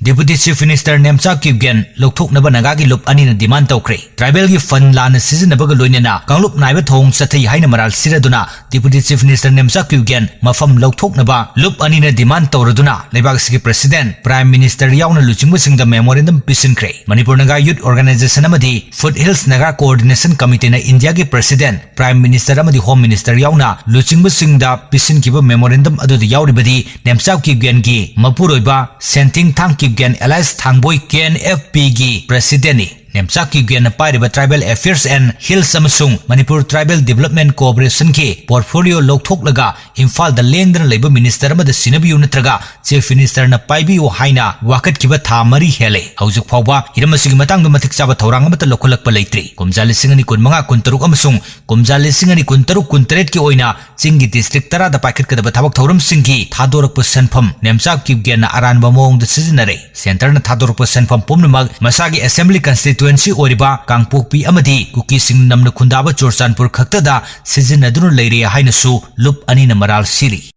Deputy Chief Minister Nemcha Kipgen louthoknaba nagagi lup anina demand tawkre. Tribal gi fund lana sizinnabaga loinena kanglup naiba thong sathai haina maral siraduna Deputy Chief Minister Nemcha Kipgen mafam louthoknaba lup anina demand tawraduna leibak sigi President Prime Minister yauna luchingbu singda memorandum pisinkre. Manipur Naga Youth Organization amadi Foothills Naga Coordination Committee na India gi President Prime Minister amadi Home Minister yauna luchingbu singda pisinkiba memorandum adu yauribadi Nemcha Kipgen gi mapuroiba Senting Thang Kipgen Elias Thangboy KNFP gi President ni Nemcha Kipgen Pariba Tribal Affairs and Hills Samsung Manipur Tribal Development Cooperation ki portfolio lokthok Imphal da lengdana leiba minister amada sinabiyu natraga Chief Minister na paibiyu haina wakat kiba tha mari hele haujuk phawba hiramasi gi matangda mathik chaba thorang amata lokholakpa leitri kumja lising ani kunmanga kuntaruk amasung kumja lising ani kuntaruk kuntret ki oina chingi district tara da paket kadaba thabak thoram singki thadorakpa sanpham Nemcha Kipgen na aranba mong da sizinare center na thadorakpa sanpham pumnamag masagi assembly constituency oriba kangpokpi amadi kuki sing namna khundaba Churchanpur khaktada sizinadunu leire hainasu lup ani na maral siri